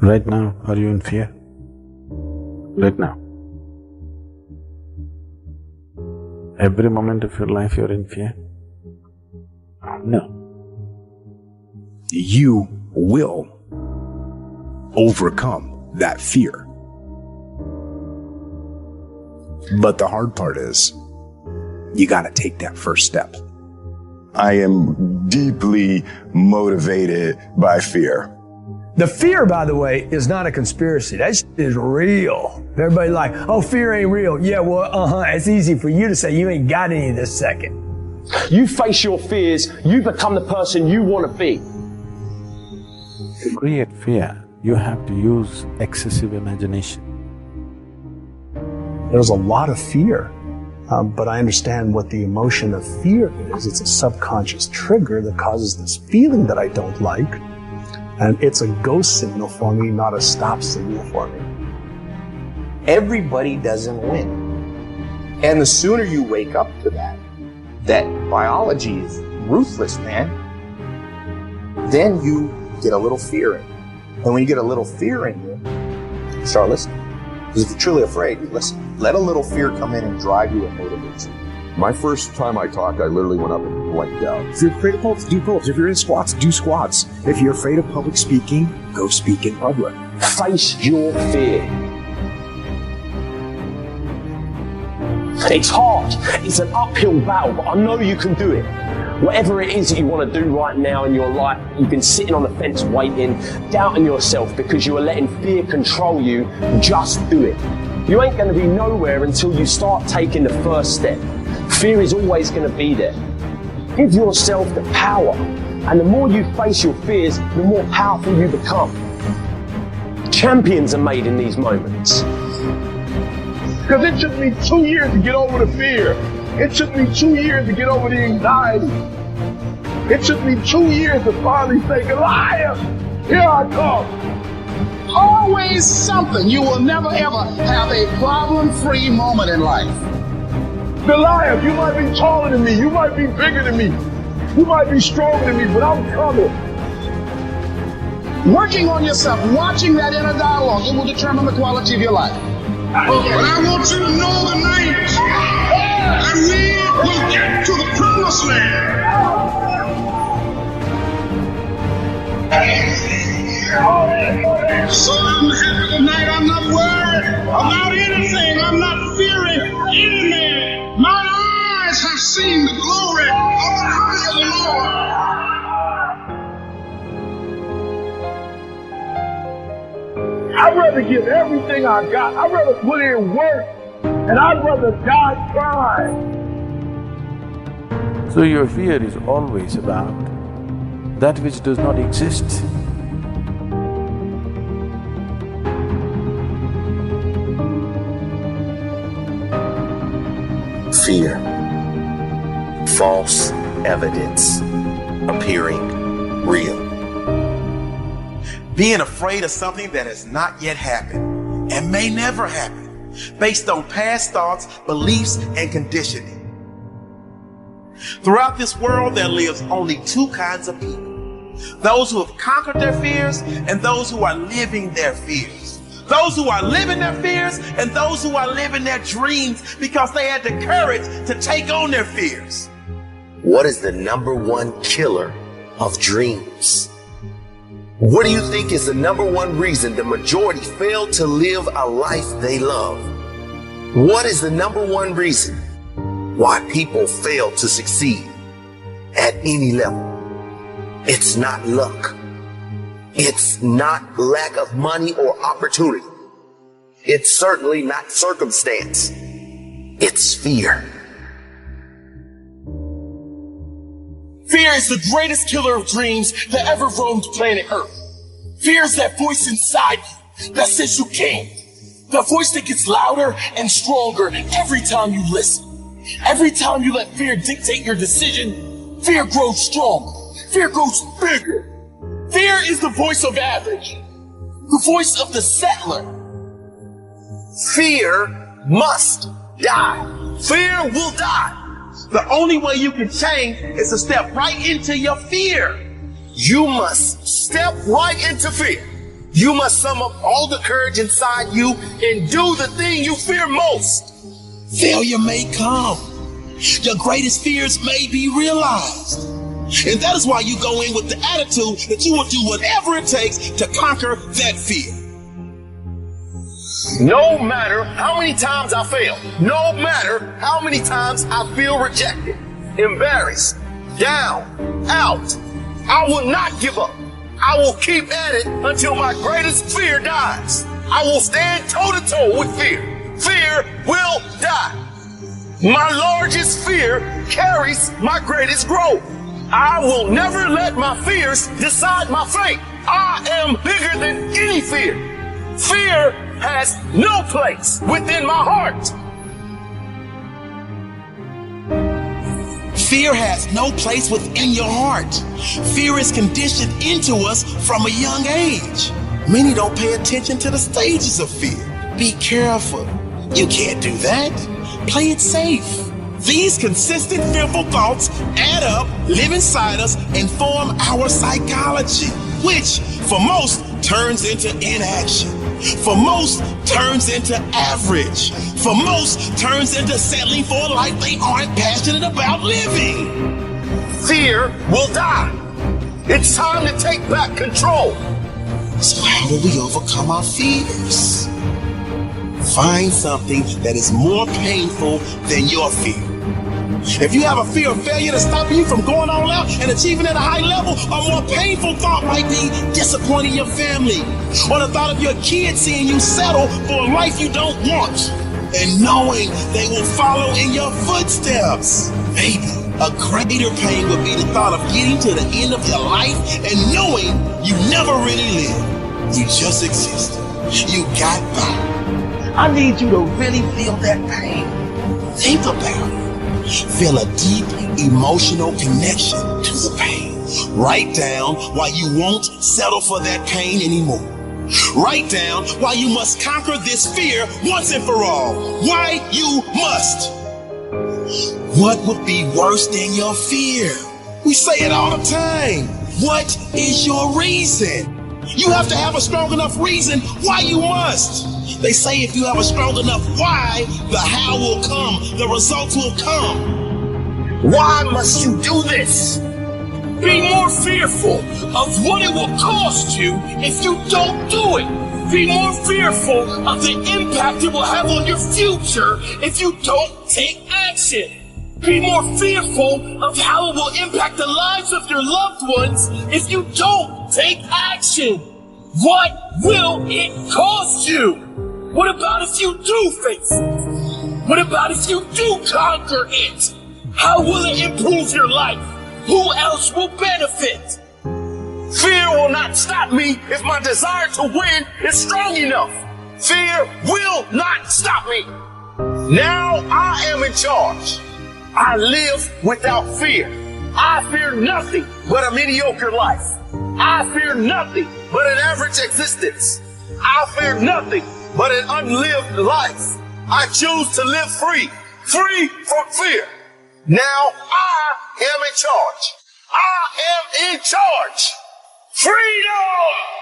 Right now, are you in fear? Right now. Every moment of your life you're in fear? No. You will overcome that fear. But the hard part is, you gotta take that first step. I am deeply motivated by fear. The fear, by the way, is not a conspiracy. That shit is real. Everybody's like, oh, fear ain't real. Yeah, well, it's easy for you to say. You ain't got any this second. You face your fears, you become the person you want to be. To create fear, you have to use excessive imagination. There's a lot of fear, but I understand what the emotion of fear is. It's a subconscious trigger that causes this feeling that I don't like, and it's a go signal for me, not a stop signal for me. Everybody doesn't win. And the sooner you wake up to that biology is ruthless, man, then you get a little fear in you. And when you get a little fear in you, start listening. Because if you're truly afraid, you listen. Let a little fear come in and drive you and motivate you. My first time I talked, I literally went up and blanked out. If you're afraid of pull-ups, do pull-ups. If you're in squats, do squats. If you're afraid of public speaking, go speak in public. Face your fear. It's hard. It's an uphill battle, but I know you can do it. Whatever it is that you want to do right now in your life, you've been sitting on the fence waiting, doubting yourself because you are letting fear control you, just do it. You ain't going to be nowhere until you start taking the first step. Fear is always going to be there. Give yourself the power, and the more you face your fears, the more powerful you become. Champions are made in these moments. Because it took me 2 years to get over the fear. It took me 2 years to get over the anxiety. It took me 2 years to finally say, Goliath, here I come. Always something. You will never ever have a problem-free moment in life. Goliath, you might be taller than me. You might be bigger than me. You might be stronger than me, but I'm coming. Working on yourself, watching that inner dialogue, it will determine the quality of your life. But I want you to know tonight that we will get to the promised land. So I'm happy tonight. I'm not worried about anything. I'm not fearing any man. My eyes have seen the glory of the Lord. I'd rather give everything I got. I'd rather put in work, and I'd rather die trying. So your fear is always about that which does not exist. Fear. False evidence appearing real. Being afraid of something that has not yet happened and may never happen, based on past thoughts, beliefs, and conditioning. Throughout this world, there lives only two kinds of people. Those who have conquered their fears and those who are living their fears. Those who are living their fears and those who are living their dreams because they had the courage to take on their fears. What is the #1 killer of dreams? What do you think is the #1 reason the majority fail to live a life they love? What is the #1 reason why people fail to succeed at any level? It's not luck. It's not lack of money or opportunity. It's certainly not circumstance. It's fear. Fear is the greatest killer of dreams that ever roamed planet Earth. Fear is that voice inside you that says you can't. The voice that gets louder and stronger every time you listen. Every time you let fear dictate your decision, fear grows stronger. Fear grows bigger. Fear is the voice of average. The voice of the settler. Fear must die. Fear will die. The only way you can change is to step right into your fear. You must step right into fear. You must sum up all the courage inside you and do the thing you fear most. Failure may come. Your greatest fears may be realized. And that is why you go in with the attitude that you will do whatever it takes to conquer that fear. No matter how many times I fail, no matter how many times I feel rejected, embarrassed, down, out, I will not give up. I will keep at it until my greatest fear dies. I will stand toe-to-toe with fear. Fear will die. My largest fear carries my greatest growth. I will never let my fears decide my fate. I am bigger than any fear. Fear has no place within my heart. Fear has no place within your heart. Fear is conditioned into us from a young age. Many don't pay attention to the stages of fear. Be careful. You can't do that. Play it safe. These consistent fearful thoughts add up, live inside us, and form our psychology, which for most turns into inaction. For most turns into average. For most turns into settling for a life they aren't passionate about living. Fear will die. It's time to take back control. So how do we overcome our fears? Find something that is more painful than your fear. If you have a fear of failure that's stopping you from going all out and achieving at a high level, a more painful thought might be disappointing your family, or the thought of your kids seeing you settle for a life you don't want, and knowing they will follow in your footsteps. Maybe a greater pain would be the thought of getting to the end of your life and knowing you never really lived. You just existed. You got by. I need you to really feel that pain. Think about it. Feel a deep emotional connection to the pain. Write down why you won't settle for that pain anymore. Write down why you must conquer this fear once and for all. Why you must. What would be worse than your fear? We say it all the time. What is your reason? You have to have a strong enough reason why you must. They say if you have a strong enough why, the how will come, the results will come. Why must you do this? Be more fearful of what it will cost you if you don't do it. Be more fearful of the impact it will have on your future if you don't take action. Be more fearful of how it will impact the lives of your loved ones if you don't take action. What will it cost you? What about if you do face it? What about if you do conquer it? How will it improve your life? Who else will benefit? Fear will not stop me if my desire to win is strong enough. Fear will not stop me. Now I am in charge. I live without fear. I fear nothing but a mediocre life. I fear nothing but an average existence. I fear nothing but an unlived life. I choose to live free from fear. Now I am in charge. I am in charge. Freedom!